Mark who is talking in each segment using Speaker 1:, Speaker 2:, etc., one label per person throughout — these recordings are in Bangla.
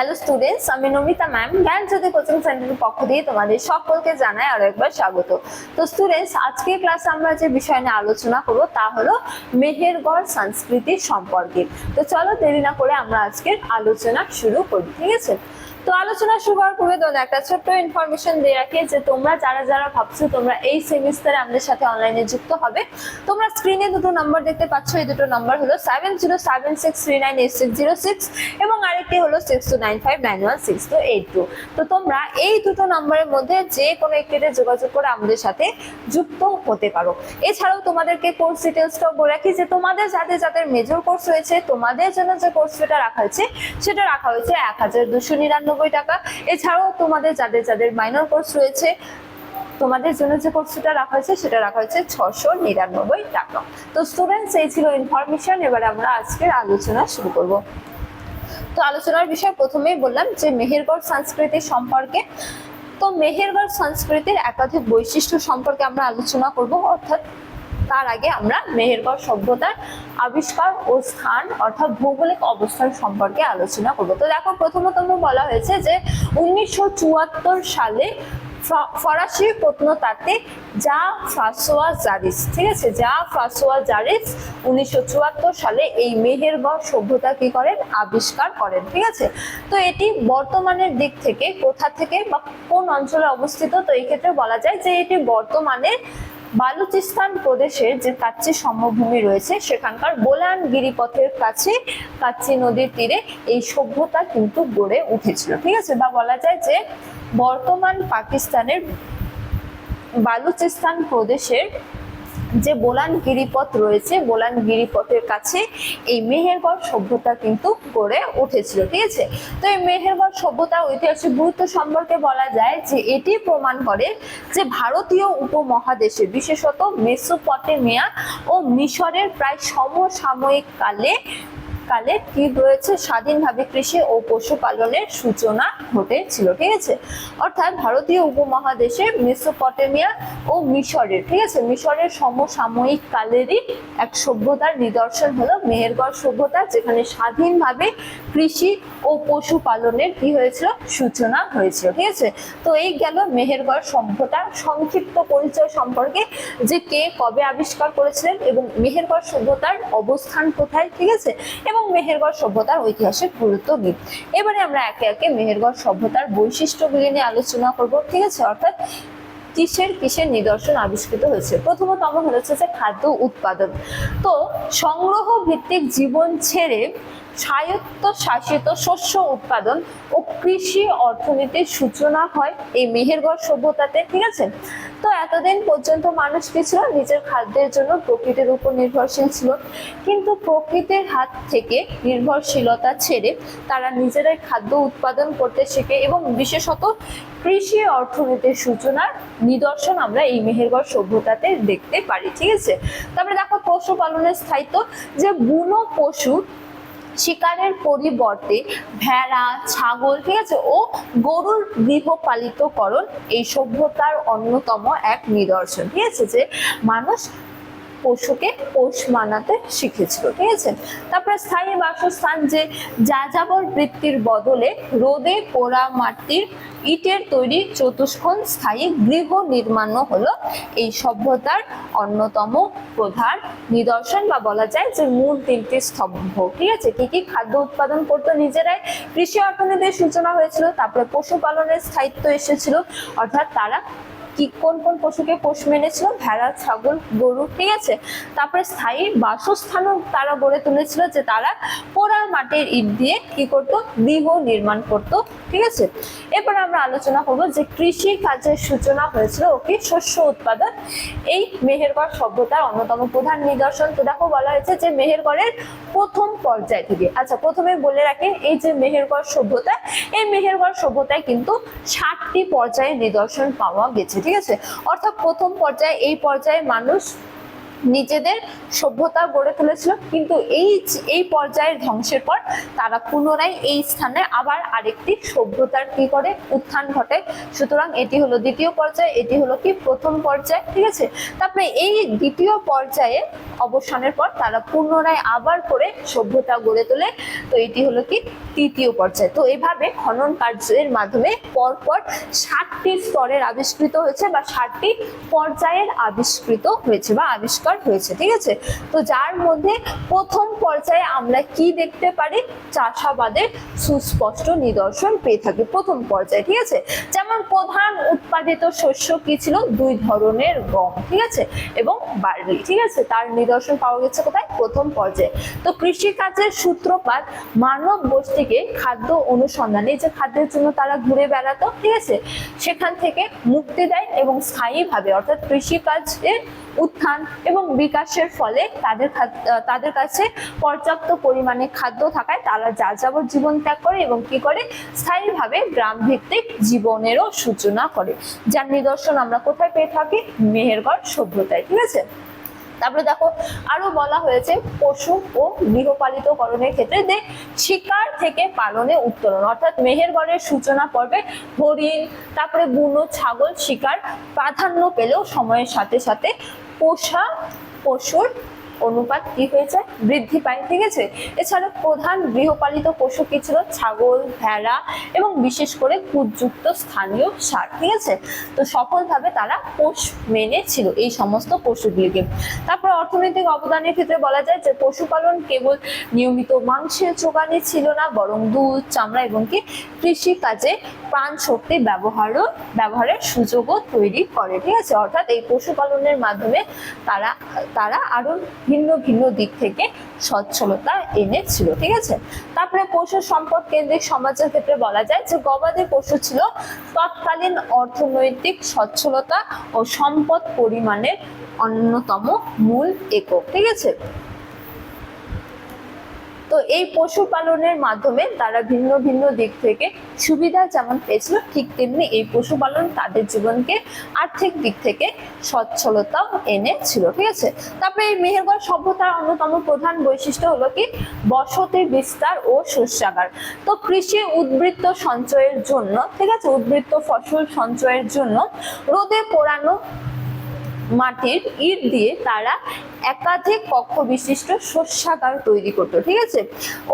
Speaker 1: হ্যালো স্টুডেন্টস, আমি নমিতা ম্যাম জ্ঞানজ্যোতি কোচিং সেন্টারের পক্ষ দিয়ে তোমাদের সকলকে জানাই আরো একবার স্বাগত। তো স্টুডেন্টস, আজকে ক্লাসে আমরা যে বিষয় নিয়ে আলোচনা করব তা হলো মেহেরগড় সংস্কৃতি সম্পর্কে। তো চলো দেরি না করে আমরা আজকের আলোচনা শুরু করি, ঠিক আছে? তো আলোচনা শুরু করার পূর্বে তোমাদের একটা ছোট্ট ইনফরমেশন দিয়ে রাখি যে তোমরা যারা ভাবছো তোমরা এই সেমিস্টারে আমাদের সাথে অনলাইনে যুক্ত হবে, তোমরা স্ক্রিনে দুটো নাম্বার দেখতে পাচ্ছ। এই দুটো নাম্বার হলো 7076398606 এবং আরেকটি হলো 6295916282। তো তোমরা এই দুটো নাম্বারের মধ্যে যে কোনো একটিতে যোগাযোগ করে আমাদের সাথে যুক্ত হতে পারো। এছাড়াও তোমাদেরকে কোর্স ডিটেলসটাও বলে রাখি যে তোমাদের যাদের মেজর কোর্স রয়েছে তোমাদের জন্য যে কোর্স ফিটা রাখা হয়েছে সেটা রাখা হয়েছে 1299 টাকা। এছাড়াও তোমাদের যাদের মাইনর কোর্স রয়েছে তোমাদের জন্য যে কোর্সটা রাখা হয়েছে সেটা রাখা হয়েছে 699 টাকা। তো স্টুডেন্টস, এই ছিল ইনফরমেশন। এবার আমরা আজকের আলোচনা শুরু করব। তো আলোচনার বিষয় প্রথমেই বললাম যে মেহেরগড় সংস্কৃতি সম্পর্কে। তো মেহেরগড় সংস্কৃতির একাধিক বৈশিষ্ট্য সম্পর্কে আমরা আলোচনা করব, অর্থাৎ তার আগে আমরা মেহেরগড় সভ্যতার আবিষ্কার ও স্থান অর্থাৎ ভৌগোলিক অবস্থান সম্পর্কে আলোচনা করব। তো দেখো, প্রথমত বলা হয়েছে যে 1974 সালে ফরাসি প্রত্নতাত্ত্বিক জা ফ্রাঁসোয়া জারিস, ঠিক আছে, জা ফ্রাঁসোয়া জারিস 1974 সালে এই মেহেরগড় সভ্যতা কি করেন, আবিষ্কার করেন, ঠিক আছে। তো এটি বর্তমানের দিক থেকে কোথা থেকে বা কোন অঞ্চলে অবস্থিত, তো এই ক্ষেত্রে বলা যায় যে এটি বর্তমানে বালুচিস্তান প্রদেশের যে কাচ্চি সমভূমি রয়েছে সেখানকার বোলান গিরিপথের কাছে কাচ্চি নদীর তীরে এই সভ্যতা কিন্তু গড়ে উঠেছিল, ঠিক আছে। বা বলা যায় যে বর্তমান পাকিস্তানের বালুচিস্তান প্রদেশের যে বোলান গিরিপথ রয়েছে, বোলান গিরিপথের কাছে এই মেহেরগড় সভ্যতা কিন্তু গড়ে উঠেছিল, ঠিক আছে। তো এই মেহেরগড় সভ্যতার ঐতিহাসিক গুরুত্ব সম্পর্কে বলা যায় যে এটি প্রমাণ করে যে ভারতীয় উপমহাদেশে বিশেষত মেসোপটেমিয়া ও মিশরের প্রায় সমসাময়িক কালে কি রয়েছে, স্বাধীনভাবে কৃষি ও পশুপালনের সূচনা ঘটেছিল, ঠিক আছে। অর্থাৎ ভারতীয় উপমহাদেশে মেসোপটেমিয়া ও মিশরের, ঠিক আছে, মিশরের সমসাময়িক কালেরই এক সভ্যতার নিদর্শন হলো মেহেরগড় সভ্যতা, যেখানে স্বাধীনভাবে কৃষি ও পশুপালনের কি হয়েছিল, সূচনা হয়েছিল, ঠিক আছে। তো এই গেল মেহেরগড় সভ্যতার সংক্ষিপ্ত পরিচয় সম্পর্কে, যে কে কবে আবিষ্কার করেছিলেন এবং মেহেরগড় সভ্যতার অবস্থান কোথায়, ঠিক আছে, এবং মেহেরগড় সভ্যতার ঐতিহাসিক গুরুত্ব কি। এবারে আমরা একে একে মেহেরগড় সভ্যতার বৈশিষ্ট্যগুলি নিয়ে আলোচনা করব, ঠিক আছে। অর্থাৎ কিসের নিদর্শন আবিষ্কৃত হয়েছে। প্রথমত আমার হচ্ছে যে খাদ্য উৎপাদন। তো সংগ্রহ ভিত্তিক জীবন ছেড়ে স্বায়ত্তশাসিত শস্য উৎপাদন ও কৃষি অর্থনীতির সূচনা হয় এই মেহেরগড় সভ্যতাতে, ঠিক আছে। তো এতদিন পর্যন্ত মানুষ কি ছিল, নিজের খাদ্যের জন্য প্রকৃতির উপর নির্ভরশীল ছিল, কিন্তু প্রকৃতির হাত থেকে নির্ভরশীলতা ছেড়ে তারা নিজেরাই খাদ্য উৎপাদন করতে শেখে এবং বিশেষত কৃষি অর্থনীতির সূচনার নিদর্শন আমরা এই মেহেরগড় সভ্যতাতে দেখতে পারি, ঠিক আছে। তারপরে দেখো পশুপালনের স্থায়িত্ব, যে বুনো পশু শিকারের পরিবর্তে ভেড়া, ছাগল, ঠিক আছে, ও গরুর গৃহপালিতকরণ এই সভ্যতার অন্যতম এক নিদর্শন, ঠিক আছে, যে মানুষ পশুকে পোষ মানাতে শিখেছিল, ঠিক আছে। তারপরে স্থায়ী বাসস্থান, যে যাযাবর বৃত্তির বদলে রোদে পোড়া মাটির ইটের তৈরি চতুষ্কোণ স্থায়ী গৃহ নির্মাণ হলো এই সভ্যতার অন্যতম প্রধান নিদর্শন, বা বলা যায় যে মূল তিনটি স্তম্ভ, ঠিক আছে। কি খাদ্য উৎপাদন করতো নিজেরাই, কৃষি অর্থনীতির সূচনা হয়েছিল, তারপরে পশুপালনের স্থায়িত্ব এসেছিল, অর্থাৎ তারা কোন পশুকে পোষ মেনেছিল, ভেড়া, ছাগল, গরু, ঠিক আছে। তারপরে স্থায়ী বাসস্থানও তারা গড়ে তুলেছিল, যে তারা পোড়া মাটির ইট দিয়ে কি করতো, গৃহ নির্মাণ করতো, ঠিক আছে। এরপর আমরা আলোচনা করবো যে কৃষি কাজের সূচনা হয়েছিল ওকে শস্য উৎপাদন এই মেহেরগড় সভ্যতার অন্যতম প্রধান নিদর্শন। তো দেখো বলা হয়েছে যে মেহেরগড়ের প্রথম পর্যায় থেকে, আচ্ছা প্রথমে বলে রাখি এই যে মেহেরগড় সভ্যতা, এই মেহেরগড় সভ্যতায় কিন্তু 7টি পর্যায়ে নিদর্শন পাওয়া গেছে, ঠিক আছে। অর্থাৎ প্রথম পর্যায়ে, এই পর্যায়ে মানুষ নিজেদের সভ্যতা গড়ে তুলেছিল, কিন্তু এই পর্যায়ের ধ্বংসের পর তারা পুনরায় এই স্থানে আবার আরেকটি সভ্যতার কি করে উত্থান ঘটে। সুতরাং এটি হলো দ্বিতীয় পর্যায়, এটি হলো কি প্রথম পর্যায়, ঠিক আছে। তারপরে এই দ্বিতীয় পর্যায়ে অবসানের পর তারা পুনরায় আবার করে সভ্যতা গড়ে তোলে, তো এটি হলো কি তৃতীয় পর্যায়। তো এভাবে খনন কার্যের মাধ্যমে পরপর 60টি স্তরের আবিষ্কৃত হয়েছে বা 60টি পর্যায়ের আবিষ্কৃত হয়েছে বা আবিষ্কার হয়েছে, ঠিক আছে। তো যার মধ্যে প্রথম পর্যায়ে আমরা কি দেখতে পারি, চাষাবাদের সুস্পষ্ট নিদর্শন পেয়ে থাকি প্রথম পর্যায়ে, ঠিক আছে। যেমন প্রধান উৎপাদিত শস্য কি ছিল, 2 ধরনের গম, ঠিক আছে, এবং বার্লি, ঠিক আছে। তার নিদর্শন পাওয়া গেছে কোথায়, প্রথম পর্যায়ে। তো কৃষি কাজের সূত্রপাত মানব গোষ্ঠীকে খাদ্য অনুসন্ধানে, যে খাদ্যের জন্য তারা ঘুরে বেড়াতো, ঠিক আছে, সেখান থেকে মুক্তি দেয় এবং স্থায়ীভাবে, অর্থাৎ কৃষি কাজের উত্থান এবং বিকাশের ফলে তাদের কাছে পর্যাপ্ত পরিমাণে খাদ্য থাকায় তারা যাযাবর জীবন ত্যাগ করে এবং কি করে, স্থায়ীভাবে গ্রাম ভিত্তিক জীবনেরও সূচনা করে, যার নিদর্শন আমরা কোথায় পেয়ে থাকি, মেহেরগড় সভ্যতায়, ঠিক আছে। তারপরে দেখো আরো বলা হয়েছে পশু ও গৃহপালিতকরণের ক্ষেত্রে যে শিকার থেকে পালনে উত্তরণ, অর্থাৎ মেহেরগড়ের সূচনা পর্বে হরিণ, তারপরে বুনো ছাগল শিকার প্রাধান্য পেলেও সময়ের সাথে সাথে পোষা পশুর অনুপাত কি হয়েছে, বৃদ্ধি পায়, ঠিক আছে। এছাড়া প্রধান গৃহপালিত পশু কি ছিল, ছাগল, ভেড়া এবং বিশেষ করে কুটযুক্ত স্থানীয় ষাঁড়, ঠিক আছে। তো সফলভাবে তারা পোষ মেনেছিল এই সমস্ত পশুগুলিকে। তারপর অর্থনৈতিক অবদানের ক্ষেত্রে বলা যায় যে পশুপালন কেবল নিয়মিত মাংসের যোগানে ছিল না, বরং দুধ, চামড়া এবং কি কৃষি কাজে প্রাণ শক্তি ব্যবহারের সুযোগও তৈরি করে, ঠিক আছে। অর্থাৎ এই পশুপালনের মাধ্যমে তারা আরো ভিন্ন ভিন্ন দিক থেকে সচ্ছলতা এনেছিল, ঠিক আছে। তারপরে পশু সম্পদ কেন্দ্রিক সমাজের ক্ষেত্রে বলা যায় যে গবাদি পশু ছিল তৎকালীন অর্থনৈতিক সচ্ছলতা ও সম্পদ পরিমাণের অন্যতম মূল একক, ঠিক আছে। তো এই পশুপালনের মাধ্যমে তারা ভিন্ন ভিন্ন দিক থেকে সুবিধা যেমন পেয়েছিল, ঠিক তেমনি এই পশুপালন তাদের জীবনকে আর্থিক দিক থেকে সচ্ছলতাও এনেছিল, ঠিক আছে। তারপরে এই মেহেরগড় সভ্যতার অন্যতম প্রধান বৈশিষ্ট্য হলো কি বসতি বিস্তার ও শস্যাগার। তো কৃষি উদ্বৃত্ত সঞ্চয়ের জন্য, ঠিক আছে, উদ্বৃত্ত ফসল সঞ্চয়ের জন্য রোদে পোড়ানো মাটির ইট দিয়ে তারা একাধিক কক্ষ বিশিষ্ট শস্যাগার তৈরি করতো, ঠিক আছে,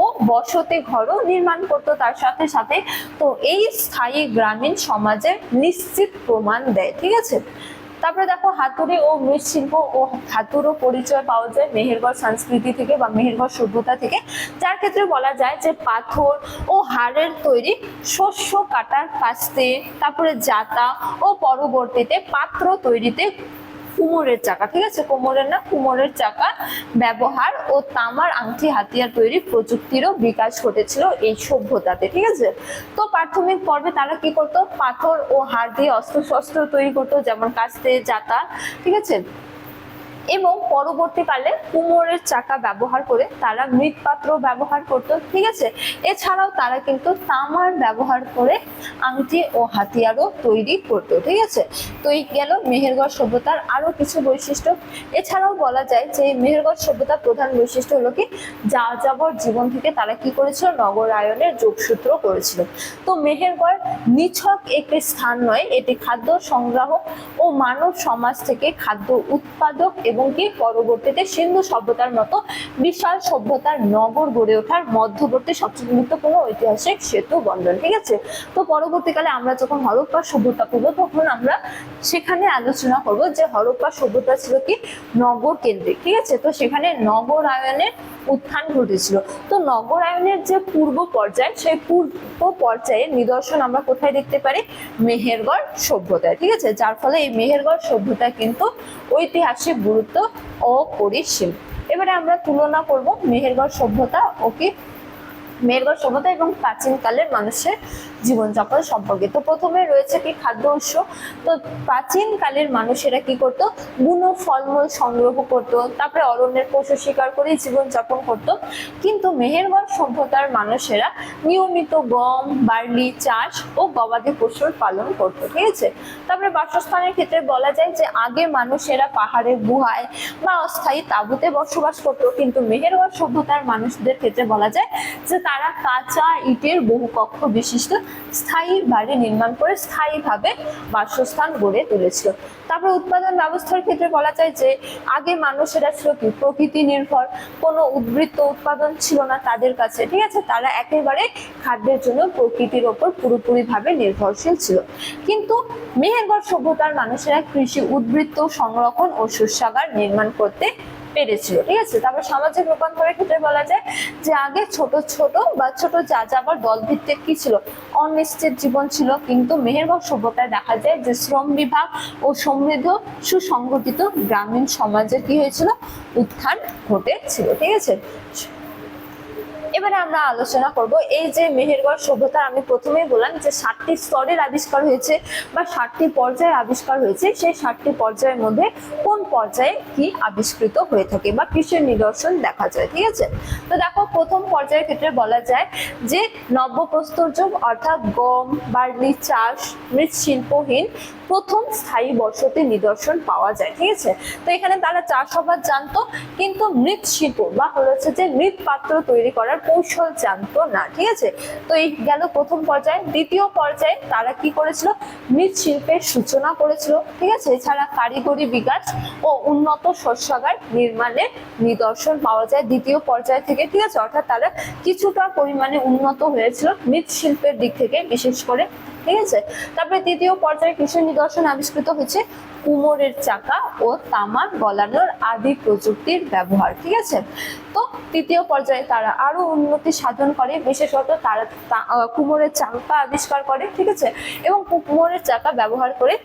Speaker 1: ও বসতি ঘরও নির্মাণ করতো তার সাথে সাথে। তো এই স্থায়ী গ্রামীণ সমাজের নিশ্চিত প্রমাণ দেয়, ঠিক আছে। তারপরে দেখো হাতুড়ি ও মৃৎশিল্প ও ধাতুরও পরিচয় পাওয়া যায় মেহেরগড় সংস্কৃতি থেকে বা মেহেরগড় সভ্যতা থেকে, যার ক্ষেত্রে বলা যায় যে পাথর ও হাড়ের তৈরি শস্য কাটার কাস্তে, তারপরে জাতা ও পরবর্তীতে পাত্র তৈরিতে কুমোরের চাকা, ঠিক আছে, কুমোরের চাকা ব্যবহার ও তামার আংটি হাতিয়ার তৈরি প্রযুক্তিরও বিকাশ ঘটেছিল এই সভ্যতাতে, ঠিক আছে। তো প্রাথমিক পর্বে তারা কি করতো, পাথর ও হাড় দিয়ে অস্ত্র তৈরি করতো, যেমন কাস্তে, জাতা, ঠিক আছে, এবং পরবর্তীকালে কুমোরের চাকা ব্যবহার করে তারা মৃৎপাত্র ব্যবহার করত, ঠিক আছে। এছাড়াও তারা কিন্তু তামার ব্যবহার করে আংটি ও হাতিয়ারও তৈরি করত, ঠিক আছে। তো এই গেল মেহেরগড় সভ্যতার আরো কিছু বৈশিষ্ট্য। এছাড়াও বলা যায় যে মেহেরগড় সভ্যতার প্রধান বৈশিষ্ট্য হলো কি যাযাবর জীবন থেকে তারা কি করেছিল, নগরায়নের যোগসূত্র করেছিল। তো মেহেরগড় নিছক একটি স্থান নয়, এটি খাদ্য সংগ্রাহক ও মানব সমাজ থেকে খাদ্য উৎপাদক এবং কি পরবর্তীতে সিন্ধু সভ্যতার মতো বিশাল সভ্যতার নগর গড়ে ওঠার মধ্যবর্তী সবচেয়ে গুরুত্বপূর্ণ ঐতিহাসিক সেতু বন্ধন, ঠিক আছে। তো পরবর্তীকালে আমরা যখন হরপ্পা সভ্যতা করবো তখন আমরা সেখানে আলোচনা করব যে হরপ্পা সভ্যতা ছিল কি নগর কেন্দ্রিক, ঠিক আছে। তো সেখানে নগরায়নের উত্থান ঘটেছিল। তো নগরায়নের যে পূর্ব পর্যায়, সেই পূর্ব পর্যায়ের নিদর্শন আমরা কোথায় দেখতে পারি, মেহেরগড় সভ্যতায়, ঠিক আছে। যার ফলে এই মেহেরগড় সভ্যতা কিন্তু ঐতিহাসিক গুরুত্ব অপরিসীম। এবারে আমরা তুলনা করব মেহেরগড় সভ্যতা ও কি মেহেরগড় সভ্যতা এবং প্রাচীনকালের মানুষের জীবনযাপন সম্পর্কে। তো প্রথমে রয়েছে কি খাদ্য উৎস। তো প্রাচীনকালের মানুষেরা কি করতো, বুনো ফলমূল সংগ্রহ করতো, তারপরে অরণ্যের পশু শিকার করে জীবনযাপন করতো। কিন্তু মেহেরগড় সভ্যতার মানুষেরা নিয়মিত গম, বার্লি চাষ ও গবাদি পশুর পালন করতো, ঠিক আছে। তারপরে বাসস্থানের ক্ষেত্রে বলা যায় যে আগে মানুষেরা পাহাড়ের গুহায় বা অস্থায়ী তাঁবুতে বসবাস করতো, কিন্তু মেহেরগড় সভ্যতার মানুষদের ক্ষেত্রে বলা যায় যে তারা কাঁচা ইটের বহুকক্ষ বিশিষ্ট স্থায়ী বাড়ি নির্মাণ করে স্থায়ীভাবে বাসস্থান গড়ে তুলেছিল। তারপরে উৎপাদন ব্যবস্থার ক্ষেত্রে বলা যায় যে আগে মানুষেরা ছিল কি প্রকৃতি নির্ভর, কোনো উদ্বৃত্ত উৎপাদন ছিল না তাদের কাছে, ঠিক আছে। তারা একেবারে খাদ্যের জন্য প্রকৃতির ওপর পুরোপুরিভাবে নির্ভরশীল ছিল। কিন্তু মেহেরগড় সভ্যতার মানুষেরা কৃষি উদ্বৃত্ত সংরক্ষণ ও শস্যাগার নির্মাণ করতে পেরেছিল, ঠিক আছে। তারপর সামাজিক রূপান্তরের ক্ষেত্রে বলা যায় যে আগে ছোট ছোট যাযাবর দল ভিত্তিক কি ছিল, অনিশ্চিত জীবন ছিল, কিন্তু মেহেরগড় সভ্যতায় দেখা যায় যে শ্রম বিভাগ ও সমৃদ্ধ সুসংগঠিত গ্রামীণ সমাজের কি হয়েছিল, উত্থান ঘটেছিল, ঠিক আছে। এবারে আমরা আলোচনা করব এই যে মেহেরগড় সভ্যতা, আমি প্রথমেই বললাম যে 7টি স্তরের আবিষ্কার হয়েছে বা 7টি পর্যায়ে আবিষ্কার হয়েছে। সেই 7টি পর্যায়ের মধ্যে কোন পর্যায়ে কি আবিষ্কৃত হয়ে থাকে বা কিসের নিদর্শন দেখা যায়, ঠিক আছে। তো দেখো প্রথম পর্যায়ের ক্ষেত্রে বলা যায় যে নব্যপ্রস্তর যুগ, অর্থাৎ গম, বার্লি চাষ, মৃৎশিল্পহীন প্রথম স্থায়ী বসতি নিদর্শন পাওয়া যায়, ঠিক আছে। তো এখানে তারা চাষাবাদ জানতো, কিন্তু মৃৎশিল্প বা হচ্ছে যে মৃৎপাত্র তৈরি করার কৌশল জানতো না, ঠিক আছে। তো এই গেল প্রথম পর্যায়ে। দ্বিতীয় পর্যায়ে তারা কি করেছিল, মৃৎশিল্পের সূচনা করেছিল, ঠিক আছে। এছাড়া কারিগরি বিকাশ ও উন্নত শস্যাগার নির্মাণের নিদর্শন পাওয়া যায় দ্বিতীয় পর্যায় থেকে, ঠিক আছে। অর্থাৎ তারা কিছুটা পরিমাণে উন্নত হয়েছিল মৃৎশিল্পের দিক থেকে বিশেষ করে, ঠিক আছে। তারপরে তৃতীয় পর্যায়ে কিসের নিদর্শন আবিষ্কৃত হয়েছে, কুমোরের চাকা ও তামা গলানোর আদি প্রযুক্তির ব্যবহার, ঠিক আছে। তো তৃতীয় পর্যায়ে তারা আরো উন্নতি সাধন করে, বিশেষত তারা কুমোরের চাকা আবিষ্কার করে, ঠিক আছে। এবং কুমোরের চাকা ব্যবহার করে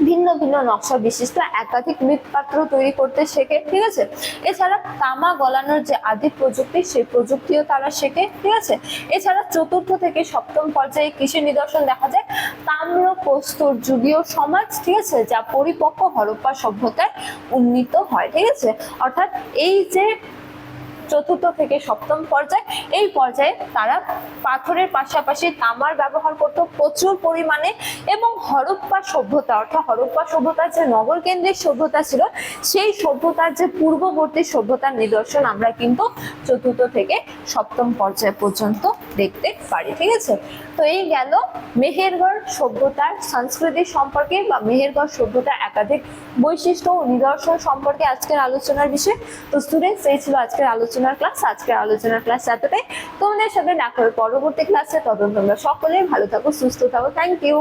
Speaker 1: ভিন্ন ভিন্ন নকশা বিশিষ্ট একাধিক মৃৎপাত্র তৈরি করতে শেখে, ঠিক আছে। এছাড়া তামা গলানোর যে আদি প্রযুক্তি, সেই প্রযুক্তিও তারা শেখে, ঠিক আছে। এছাড়া চতুর্থ থেকে সপ্তম পর্যায়ে কিসের নিদর্শন দেখা যায়, তাম্রপ্রস্তর যুগীয় সমাজ, ঠিক আছে, যা পরিপক্ক হরপ্পা সভ্যতায় উন্নীত হয়, ঠিক আছে। অর্থাৎ এই যে চতুর্থ থেকে সপ্তম পর্যায়ে, এই পর্যায়ে তারা পাথরের পাশাপাশি তামার ব্যবহার করত প্রচুর পরিমাণে, এবং হরপ্পা সভ্যতা, অর্থাৎ হরপ্পা সভ্যতার যে নগর কেন্দ্রিক সভ্যতা ছিল, সেই সভ্যতার যে পূর্ববর্তী সভ্যতার নিদর্শন আমরা কিন্তু চতুর্থ থেকে সপ্তম পর্যায় পর্যন্ত দেখতে পারি, ঠিক আছে। তো এই গেল মেহেরগড় সভ্যতার সংস্কৃতি সম্পর্কে বা মেহেরগড় সভ্যতার একাধিক বৈশিষ্ট্য ও নিদর্শন সম্পর্কে আজকের আলোচনার বিষয়। তো স্টুডেন্টস, এই ছিল আজকের আলোচনার ক্লাস। আজকের আলোচনার ক্লাস এতটাই। তোমাদের সাথে দেখা হবে পরবর্তী ক্লাসে। ততক্ষণ তোমরা সকলে ভালো থাকো, সুস্থ থাকো। Thank you.